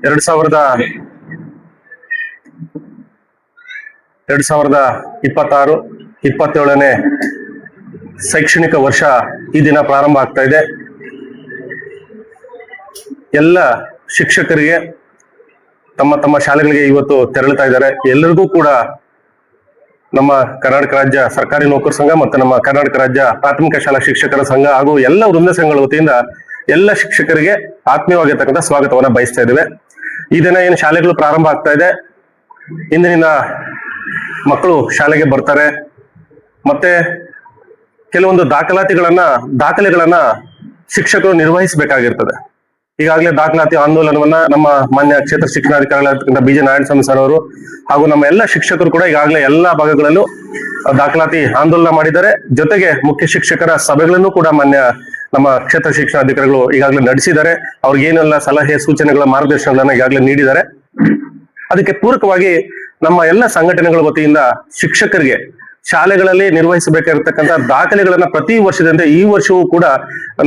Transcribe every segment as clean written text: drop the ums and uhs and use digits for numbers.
2026-27ನೇ ಶೈಕ್ಷಣಿಕ ವರ್ಷ ಈ ದಿನ ಪ್ರಾರಂಭ ಆಗ್ತಾ ಇದೆ. ಎಲ್ಲ ಶಿಕ್ಷಕರಿಗೆ ತಮ್ಮ ತಮ್ಮ ಶಾಲೆಗಳಿಗೆ ಇವತ್ತು ತೆರಳುತ್ತಾ ಇದ್ದಾರೆ. ಎಲ್ಲರಿಗೂ ಕೂಡ ನಮ್ಮ ಕರ್ನಾಟಕ ರಾಜ್ಯ ಸರ್ಕಾರಿ ನೌಕರ ಸಂಘ ಮತ್ತು ನಮ್ಮ ಕರ್ನಾಟಕ ರಾಜ್ಯ ಪ್ರಾಥಮಿಕ ಶಾಲಾ ಶಿಕ್ಷಕರ ಸಂಘ ಹಾಗೂ ಎಲ್ಲ ವೃಂದ ಸಂಘಗಳ ವತಿಯಿಂದ ಎಲ್ಲ ಶಿಕ್ಷಕರಿಗೆ ಆತ್ಮೀಯವಾಗಿರ್ತಕ್ಕಂಥ ಸ್ವಾಗತವನ್ನ ಬಯಸ್ತಾ ಇದ್ದೇವೆ. ಈ ದಿನ ಏನು ಶಾಲೆಗಳು ಪ್ರಾರಂಭ ಆಗ್ತಾ ಇದೆ, ಇಂದಿನಿಂದ ಮಕ್ಕಳು ಶಾಲೆಗೆ ಬರ್ತಾರೆ. ಮತ್ತೆ ಕೆಲವೊಂದು ದಾಖಲೆಗಳನ್ನ ಶಿಕ್ಷಕರು ನಿರ್ವಹಿಸಬೇಕಾಗಿರ್ತದೆ. ಈಗಾಗಲೇ ದಾಖಲಾತಿ ಆಂದೋಲನವನ್ನ ನಮ್ಮ ಮಾನ್ಯ ಕ್ಷೇತ್ರ ಶಿಕ್ಷಣಾಧಿಕಾರಿಗಳಾಗಿರ್ತಕ್ಕಂಥ ಬಿ.ಜೆ. ನಾರಾಯಣಸ್ವಾಮಿ ಸರ್ ಅವರು ಹಾಗೂ ನಮ್ಮ ಎಲ್ಲ ಶಿಕ್ಷಕರು ಕೂಡ ಈಗಾಗಲೇ ಎಲ್ಲಾ ಭಾಗಗಳಲ್ಲೂ ದಾಖಲಾತಿ ಆಂದೋಲನ ಮಾಡಿದ್ದಾರೆ. ಜೊತೆಗೆ ಮುಖ್ಯ ಶಿಕ್ಷಕರ ಸಭೆಗಳನ್ನು ಕೂಡ ಮಾನ್ಯ ನಮ್ಮ ಕ್ಷೇತ್ರ ಶಿಕ್ಷಣಾಧಿಕಾರಿಗಳು ಈಗಾಗಲೇ ನಡೆಸಿದ್ದಾರೆ. ಅವ್ರಿಗೆ ಏನೆಲ್ಲ ಸಲಹೆ ಸೂಚನೆಗಳ ಮಾರ್ಗದರ್ಶನಗಳನ್ನ ಈಗಾಗಲೇ ನೀಡಿದ್ದಾರೆ. ಅದಕ್ಕೆ ಪೂರಕವಾಗಿ ನಮ್ಮ ಎಲ್ಲ ಸಂಘಟನೆಗಳ ವತಿಯಿಂದ ಶಿಕ್ಷಕರಿಗೆ ಶಾಲೆಗಳಲ್ಲಿ ನಿರ್ವಹಿಸಬೇಕಾಗಿರ್ತಕ್ಕಂಥ ದಾಖಲೆಗಳನ್ನ ಪ್ರತಿ ವರ್ಷದಂತೆ ಈ ವರ್ಷವೂ ಕೂಡ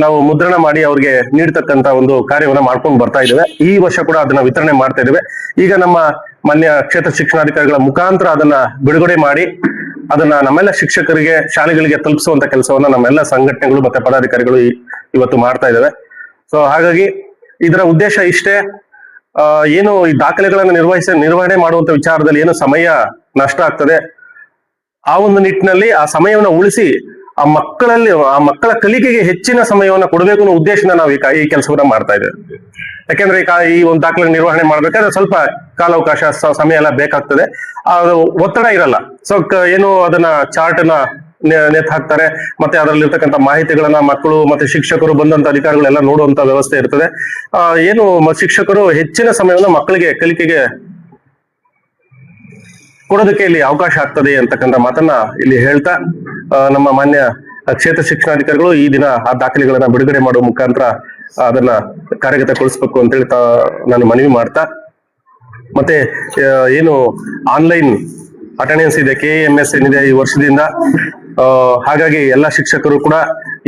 ನಾವು ಮುದ್ರಣ ಮಾಡಿ ಅವ್ರಿಗೆ ನೀಡತಕ್ಕಂತ ಒಂದು ಕಾರ್ಯವನ್ನ ಮಾಡ್ಕೊಂಡು ಬರ್ತಾ ಇದ್ದೇವೆ. ಈ ವರ್ಷ ಕೂಡ ಅದನ್ನ ವಿತರಣೆ ಮಾಡ್ತಾ ಇದ್ದೇವೆ. ಈಗ ನಮ್ಮ ಮಾನ್ಯ ಕ್ಷೇತ್ರ ಶಿಕ್ಷಣಾಧಿಕಾರಿಗಳ ಮುಖಾಂತರ ಅದನ್ನ ಬಿಡುಗಡೆ ಮಾಡಿ ಅದನ್ನ ನಮ್ಮೆಲ್ಲ ಶಿಕ್ಷಕರಿಗೆ ಶಾಲೆಗಳಿಗೆ ತಲುಪಿಸುವಂತ ಕೆಲಸವನ್ನ ನಮ್ಮೆಲ್ಲ ಸಂಘಟನೆಗಳು ಮತ್ತೆ ಪದಾಧಿಕಾರಿಗಳು ಇವತ್ತು ಮಾಡ್ತಾ ಇದ್ದೇವೆ. ಸೊ ಹಾಗಾಗಿ ಇದರ ಉದ್ದೇಶ ಇಷ್ಟೇ. ಏನು ಈ ದಾಖಲೆಗಳನ್ನ ನಿರ್ವಹಣೆ ಮಾಡುವಂತ ವಿಚಾರದಲ್ಲಿ ಏನು ಸಮಯ ನಷ್ಟ ಆಗ್ತದೆ, ಆ ಒಂದು ನಿಟ್ಟಿನಲ್ಲಿ ಆ ಸಮಯವನ್ನು ಉಳಿಸಿ ಆ ಮಕ್ಕಳ ಕಲಿಕೆಗೆ ಹೆಚ್ಚಿನ ಸಮಯವನ್ನು ಕೊಡಬೇಕು ಅನ್ನೋ ಉದ್ದೇಶನ ನಾವು ಈ ಕೆಲಸವನ್ನ ಮಾಡ್ತಾ ಇದ್ದೇವೆ. ಯಾಕೆಂದ್ರೆ ಈ ಒಂದು ದಾಖಲೆ ನಿರ್ವಹಣೆ ಮಾಡ್ಬೇಕಾದ್ರೆ ಸ್ವಲ್ಪ ಕಾಲಾವಕಾಶ ಸಮಯ ಎಲ್ಲ ಬೇಕಾಗ್ತದೆ. ಒತ್ತಡ ಇರಲ್ಲ. ಸೊ ಏನು ಅದನ್ನ ಚಾರ್ಟ್ ನ ನೇತು ಹಾಕ್ತಾರೆ, ಮತ್ತೆ ಅದರಲ್ಲಿರ್ತಕ್ಕಂಥ ಮಾಹಿತಿಗಳನ್ನ ಮಕ್ಕಳು ಮತ್ತೆ ಶಿಕ್ಷಕರು ಬಂದಂತ ಅಧಿಕಾರಿಗಳೆಲ್ಲ ನೋಡುವಂತ ವ್ಯವಸ್ಥೆ ಇರ್ತದೆ. ಏನು ಶಿಕ್ಷಕರು ಹೆಚ್ಚಿನ ಸಮಯವನ್ನು ಮಕ್ಕಳಿಗೆ ಕಲಿಕೆಗೆ ಕೊಡೋದಕ್ಕೆ ಇಲ್ಲಿ ಅವಕಾಶ ಆಗ್ತದೆ ಅಂತಕ್ಕಂಥ ಮಾತನ್ನ ಇಲ್ಲಿ ಹೇಳ್ತಾ ನಮ್ಮ ಮಾನ್ಯ ಕ್ಷೇತ್ರ ಶಿಕ್ಷಣಾಧಿಕಾರಿಗಳು ಈ ದಿನ ಆ ದಾಖಲೆಗಳನ್ನ ಬಿಡುಗಡೆ ಮಾಡುವ ಮುಖಾಂತರ ಅದನ್ನ ಕಾರ್ಯಗತಗೊಳಿಸಬೇಕು ಅಂತೇಳಿ ನಾನು ಮನವಿ ಮಾಡ್ತಾ, ಮತ್ತೆ ಏನು ಆನ್ಲೈನ್ ಅಟೆಂಡೆನ್ಸ್ ಇದೆ, KEMS ಏನಿದೆ ಈ ವರ್ಷದಿಂದ, ಹಾಗಾಗಿ ಎಲ್ಲ ಶಿಕ್ಷಕರು ಕೂಡ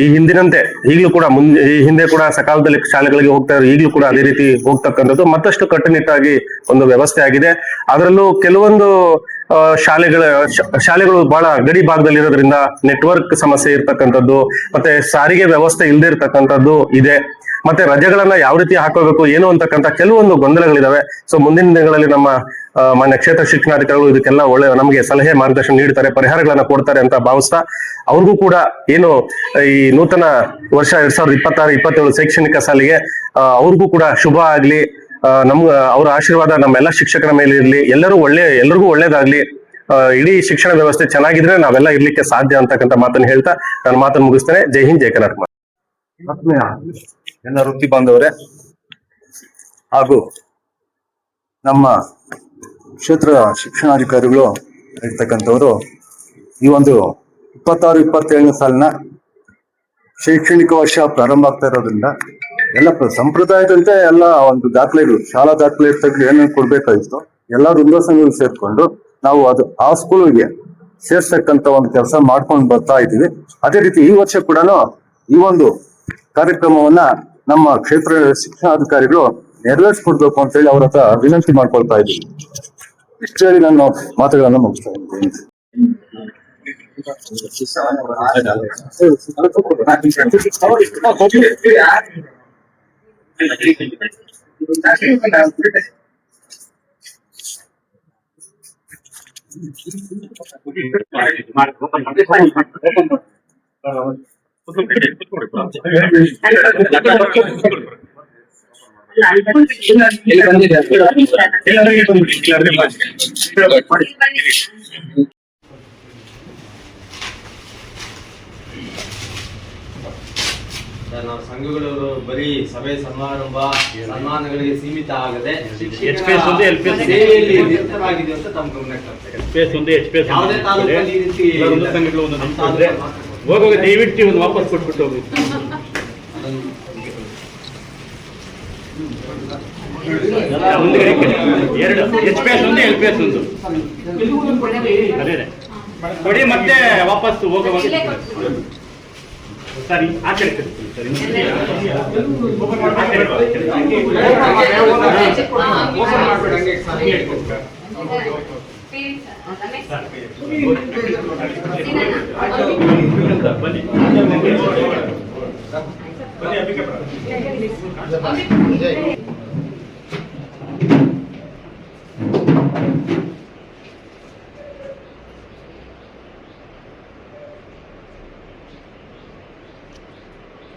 ಈ ಹಿಂದಿನಂತೆ ಈಗಲೂ ಕೂಡ ಈ ಹಿಂದೆ ಕೂಡ ಸಕಾಲದಲ್ಲಿ ಶಾಲೆಗಳಿಗೆ ಹೋಗ್ತಾ ಇದ್ರು, ಈಗಲೂ ಕೂಡ ಅದೇ ರೀತಿ ಹೋಗ್ತಕ್ಕಂಥದ್ದು ಮತ್ತಷ್ಟು ಕಟ್ಟುನಿಟ್ಟಾಗಿ ಒಂದು ವ್ಯವಸ್ಥೆ ಆಗಿದೆ. ಅದರಲ್ಲೂ ಕೆಲವೊಂದು ಶಾಲೆಗಳು ಬಹಳ ಗಡಿ ಭಾಗದಲ್ಲಿ ಇರೋದ್ರಿಂದ ನೆಟ್ವರ್ಕ್ ಸಮಸ್ಯೆ ಇರ್ತಕ್ಕಂಥದ್ದು, ಮತ್ತೆ ಸಾರಿಗೆ ವ್ಯವಸ್ಥೆ ಇಲ್ಲದೆ ಇರ್ತಕ್ಕಂಥದ್ದು ಇದೆ. ಮತ್ತೆ ರಜೆಗಳನ್ನ ಯಾವ ರೀತಿ ಹಾಕೋಬೇಕು ಏನು ಅಂತಕ್ಕಂಥ ಕೆಲವೊಂದು ಗೊಂದಲಗಳಿದಾವೆ. ಸೊ ಮುಂದಿನ ದಿನಗಳಲ್ಲಿ ನಮ್ಮ ಮಾನ್ಯ ಕ್ಷೇತ್ರ ಶಿಕ್ಷಣಾಧಿಕಾರಿಗಳು ಇದಕ್ಕೆಲ್ಲ ನಮಗೆ ಸಲಹೆ ಮಾರ್ಗದರ್ಶನ ನೀಡ್ತಾರೆ, ಪರಿಹಾರಗಳನ್ನ ಕೊಡ್ತಾರೆ ಅಂತ ಭಾವಿಸ್ತಾ, ಅವ್ರಿಗೂ ಕೂಡ ಏನು ಈ ನೂತನ ವರ್ಷ 2026-27 ಶೈಕ್ಷಣಿಕ ಸಾಲಿಗೆ ಅವ್ರಿಗೂ ಕೂಡ ಶುಭ ಆಗ್ಲಿ, ಅವರ ಆಶೀರ್ವಾದ ನಮ್ಮೆಲ್ಲ ಶಿಕ್ಷಕರ ಮೇಲೆ ಇರ್ಲಿ, ಎಲ್ಲರಿಗೂ ಒಳ್ಳೇದಾಗ್ಲಿ, ಇಡೀ ಶಿಕ್ಷಣ ವ್ಯವಸ್ಥೆ ಚೆನ್ನಾಗಿದ್ರೆ ನಾವೆಲ್ಲ ಇರ್ಲಿಕ್ಕೆ ಸಾಧ್ಯ ಅಂತಕ್ಕಂಥ ಮಾತನ್ನು ಹೇಳ್ತಾ ನಾನು ಮಾತನ್ನು ಮುಗಿಸ್ತೇನೆ. ಜೈ ಹಿಂದ್, ಜೈ ಕರ್ನಾಟಕ. ಆತ್ಮೀಯ ಎಲ್ಲ ವೃತ್ತಿ ಬಾಂಧವರೇ ಹಾಗೂ ನಮ್ಮ ಕ್ಷೇತ್ರ ಶಿಕ್ಷಣಾಧಿಕಾರಿಗಳು ಇರ್ತಕ್ಕಂಥವರು ಈ ಒಂದು 26-27ನೇ ಸಾಲಿನ ಶೈಕ್ಷಣಿಕ ವರ್ಷ ಪ್ರಾರಂಭ ಆಗ್ತಾ ಇರೋದ್ರಿಂದ ಎಲ್ಲ ಸಂಪ್ರದಾಯದಂತೆ ಎಲ್ಲ ಒಂದು ದಾಖಲೆಗಳು, ಶಾಲಾ ದಾಖಲೆ ಇರ್ತಕ್ಕಂಥ ಏನೇನು ಕೊಡ್ಬೇಕಾಗಿತ್ತು ಎಲ್ಲ ವೃಂದ ಸಂಘಗಳು ಸೇರ್ಕೊಂಡು ನಾವು ಆ ಸ್ಕೂಲ್ಗೆ ಸೇರ್ಸ್ತಕ್ಕಂಥ ಒಂದು ಕೆಲಸ ಮಾಡ್ಕೊಂಡು ಬರ್ತಾ ಇದ್ದೀವಿ. ಅದೇ ರೀತಿ ಈ ವರ್ಷ ಕೂಡ ಈ ಒಂದು ಕಾರ್ಯಕ್ರಮವನ್ನ ನಮ್ಮ ಕ್ಷೇತ್ರ ಶಿಕ್ಷಣಾಧಿಕಾರಿಗಳು ನೆರವೇರಿಸ್ಕೊಡ್ಬೇಕು ಅಂತ ಹೇಳಿ ಅವ್ರ ಹತ್ರ ವಿನಂತಿ ಮಾಡ್ಕೊಳ್ತಾ ಇದ್ದೀವಿ. ಇಷ್ಟು ಹೇಳಿ ನಾನು ಮಾತುಗಳನ್ನು ಮುಗಿಸ್ತಾ ಇದ್ದೀನಿ. ನಾವು ಸಂಘಗಳು ಬರೀ ಸಭೆ ಸನ್ಮಾನಗಳಿಗೆ ಸೀಮಿತ ಆಗದೆ ನಿರತವಾಗಿದೆ ಅಂತ ತಮ್ಮ ಗಮನಕ್ಕೆ ಯಾವುದೇ ತಾಲೂಕಲ್ಲಿ ಹೋಗುವಾಗ ದಯವಿಟ್ಟು ಒಂದು ವಾಪಸ್ ಕೊಟ್ಬಿಟ್ಟು ಹೋಗಿ. ಎರಡು SPS ಒಂದು LPS ಒಂದು ಅದೇ ಕೊಡಿ, ಮತ್ತೆ ವಾಪಸ್ ಹೋಗುವಾಗ ಸರಿ ಆ ಕಡೆ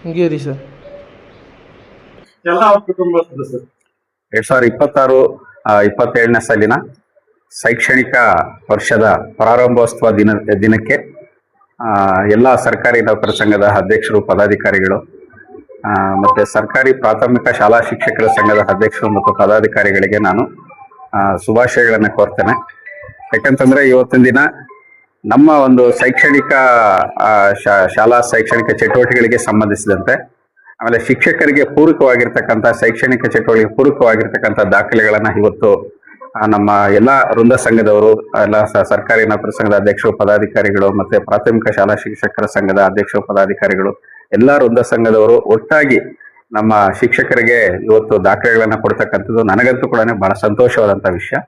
ಹಿಂಗೆ ರೀ ಸರ್. 2026-27ನೇ ಸಾಲಿನ ಶೈಕ್ಷಣಿಕ ವರ್ಷದ ಪ್ರಾರಂಭೋತ್ಸವ ದಿನಕ್ಕೆ ಎಲ್ಲ ಸರ್ಕಾರಿ ನೌಕರ ಸಂಘದ ಅಧ್ಯಕ್ಷರು, ಪದಾಧಿಕಾರಿಗಳು, ಮತ್ತೆ ಸರ್ಕಾರಿ ಪ್ರಾಥಮಿಕ ಶಾಲಾ ಶಿಕ್ಷಕರ ಸಂಘದ ಅಧ್ಯಕ್ಷರು ಮತ್ತು ಪದಾಧಿಕಾರಿಗಳಿಗೆ ನಾನು ಶುಭಾಶಯಗಳನ್ನು ಕೋರ್ತೇನೆ. ಯಾಕಂತಂದ್ರೆ ಇವತ್ತಿನ ದಿನ ನಮ್ಮ ಒಂದು ಶೈಕ್ಷಣಿಕ ಶಾಲಾ ಶೈಕ್ಷಣಿಕ ಚಟುವಟಿಕೆಗಳಿಗೆ ಸಂಬಂಧಿಸಿದಂತೆ, ಆಮೇಲೆ ಶಿಕ್ಷಕರಿಗೆ ಪೂರಕವಾಗಿರ್ತಕ್ಕಂಥ ಶೈಕ್ಷಣಿಕ ಚಟುವಟಿಕೆ ಪೂರಕವಾಗಿರ್ತಕ್ಕಂಥ ದಾಖಲೆಗಳನ್ನ ಇವತ್ತು ನಮ್ಮ ಎಲ್ಲ ವೃಂದ ಸಂಘದವರು, ಎಲ್ಲ ಸರ್ಕಾರಿ ನೌಕರ ಸಂಘದ ಅಧ್ಯಕ್ಷರು, ಪದಾಧಿಕಾರಿಗಳು, ಮತ್ತೆ ಪ್ರಾಥಮಿಕ ಶಾಲಾ ಶಿಕ್ಷಕರ ಸಂಘದ ಅಧ್ಯಕ್ಷರು, ಪದಾಧಿಕಾರಿಗಳು, ಎಲ್ಲ ವೃಂದ ಸಂಘದವರು ಒಟ್ಟಾಗಿ ನಮ್ಮ ಶಿಕ್ಷಕರಿಗೆ ಇವತ್ತು ದಾಖಲೆಗಳನ್ನ ಕೊಡ್ತಕ್ಕಂಥದ್ದು ನನಗಂತೂ ಕೂಡ ಬಹಳ ಸಂತೋಷವಾದಂತ ವಿಷಯ.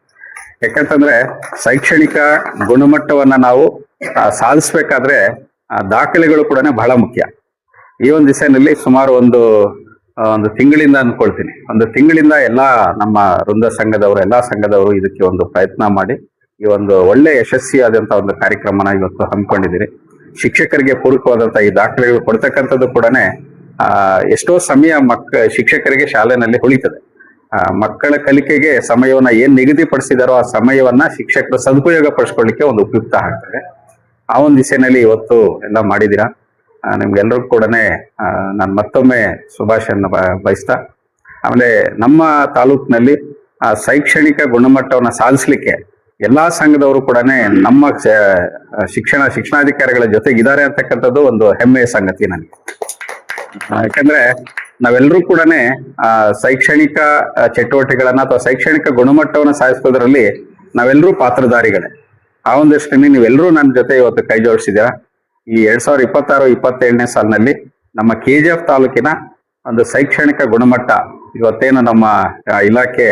ಯಾಕಂತಂದ್ರೆ ಶೈಕ್ಷಣಿಕ ಗುಣಮಟ್ಟವನ್ನ ನಾವು ಸಾಧಿಸ್ಬೇಕಾದ್ರೆ ದಾಖಲೆಗಳು ಕೂಡ ಬಹಳ ಮುಖ್ಯ. ಈ ಒಂದು ದಿಸೆಯಲ್ಲಿ ಸುಮಾರು ಒಂದು ತಿಂಗಳಿಂದ ಅನ್ಕೊಳ್ತೀನಿ, ಒಂದು ತಿಂಗಳಿಂದ ಎಲ್ಲ ನಮ್ಮ ವೃಂದ ಸಂಘದವರು, ಎಲ್ಲಾ ಸಂಘದವರು ಇದಕ್ಕೆ ಒಂದು ಪ್ರಯತ್ನ ಮಾಡಿ ಈ ಒಂದು ಒಳ್ಳೆ ಯಶಸ್ವಿಯಾದಂತ ಒಂದು ಕಾರ್ಯಕ್ರಮನ ಇವತ್ತು ಹಮ್ಮಿಕೊಂಡಿದ್ದೀರಿ. ಶಿಕ್ಷಕರಿಗೆ ಪೂರಕವಾದಂತ ಈ ದಾಖಲೆಗಳು ಕೊಡ್ತಕ್ಕಂಥದ್ದು ಕೂಡ ಎಷ್ಟೋ ಸಮಯ ಶಿಕ್ಷಕರಿಗೆ ಶಾಲೆನಲ್ಲಿ ಉಳಿತದೆ. ಮಕ್ಕಳ ಕಲಿಕೆಗೆ ಸಮಯವನ್ನ ಏನ್ ನಿಗದಿಪಡಿಸಿದಾರೋ ಆ ಸಮಯವನ್ನ ಶಿಕ್ಷಕರು ಸದುಪಯೋಗ ಪಡಿಸ್ಕೊಳ್ಳಿಕ್ಕೆ ಒಂದು ಉಪಯುಕ್ತ ಆಗ್ತದೆ. ಆ ಒಂದು ದಿಸೆಯಲ್ಲಿ ಇವತ್ತು ಎಲ್ಲ ಮಾಡಿದ್ದೀರಾ. ನಿಮ್ಗೆಲ್ರಿಗೂ ಕೂಡ ನಾನು ಮತ್ತೊಮ್ಮೆ ಶುಭಾಶಯನ ಬಯಸ್ತಾ, ಆಮೇಲೆ ನಮ್ಮ ತಾಲೂಕಿನಲ್ಲಿ ಶೈಕ್ಷಣಿಕ ಗುಣಮಟ್ಟವನ್ನ ಸಾಧಿಸ್ಲಿಕ್ಕೆ ಎಲ್ಲಾ ಸಂಘದವರು ಕೂಡ ನಮ್ಮ ಶಿಕ್ಷಣಾಧಿಕಾರಿಗಳ ಜೊತೆಗಿದ್ದಾರೆ ಅಂತಕ್ಕಂಥದ್ದು ಒಂದು ಹೆಮ್ಮೆಯ ಸಂಗತಿ ನನಗೆ. ಯಾಕಂದ್ರೆ ನಾವೆಲ್ಲರೂ ಕೂಡ ಶೈಕ್ಷಣಿಕ ಚಟುವಟಿಕೆಗಳನ್ನ ಅಥವಾ ಶೈಕ್ಷಣಿಕ ಗುಣಮಟ್ಟವನ್ನು ಸಾಧಿಸೋದ್ರಲ್ಲಿ ನಾವೆಲ್ಲರೂ ಪಾತ್ರಧಾರಿಗಳೇ. ಆ ಒಂದು ದೃಷ್ಟಿಯಲ್ಲಿ ನೀವೆಲ್ಲರೂ ನನ್ನ ಜೊತೆ ಇವತ್ತು ಕೈ ಜೋಡಿಸಿದ್ದೀರಾ. ಈ 2026-27ನೇ ಸಾಲಿನಲ್ಲಿ ನಮ್ಮ KGF ತಾಲೂಕಿನ ಒಂದು ಶೈಕ್ಷಣಿಕ ಗುಣಮಟ್ಟ ಇವತ್ತೇನು ನಮ್ಮ ಇಲಾಖೆ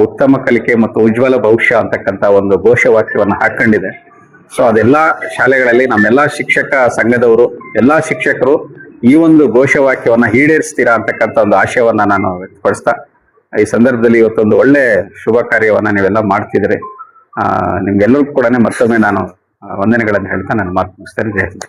ಉತ್ತಮ ಕಲಿಕೆ ಮತ್ತು ಉಜ್ವಲ ಭವಿಷ್ಯ ಅಂತಕ್ಕಂಥ ಒಂದು ಘೋಷವಾಕ್ಯವನ್ನು ಹಾಕೊಂಡಿದೆ. ಸೊ ಅದೆಲ್ಲಾ ಶಾಲೆಗಳಲ್ಲಿ ನಮ್ಮೆಲ್ಲಾ ಶಿಕ್ಷಕ ಸಂಘದವರು, ಎಲ್ಲಾ ಶಿಕ್ಷಕರು ಈ ಒಂದು ಘೋಷವಾಕ್ಯವನ್ನ ಈಡೇರಿಸ್ತೀರಾ ಅಂತಕ್ಕಂಥ ಒಂದು ಆಶಯವನ್ನ ನಾನು ವ್ಯಕ್ತಪಡಿಸ್ತಾ, ಈ ಸಂದರ್ಭದಲ್ಲಿ ಇವತ್ತೊಂದು ಒಳ್ಳೆ ಶುಭ ಕಾರ್ಯವನ್ನ ನೀವೆಲ್ಲ ಮಾಡ್ತಿದ್ರಿ. ನಿಮ್ಗೆಲ್ಲರಿಗೂ ಕೂಡ ಮತ್ತೊಮ್ಮೆ ನಾನು ವಂದನೆಗಳನ್ನು ಹೇಳ್ತಾ ನನ್ನ ಮಾತು ಮುಗಿಸ್ತೇನೆ. ಜಯ ಹಿಂದ್.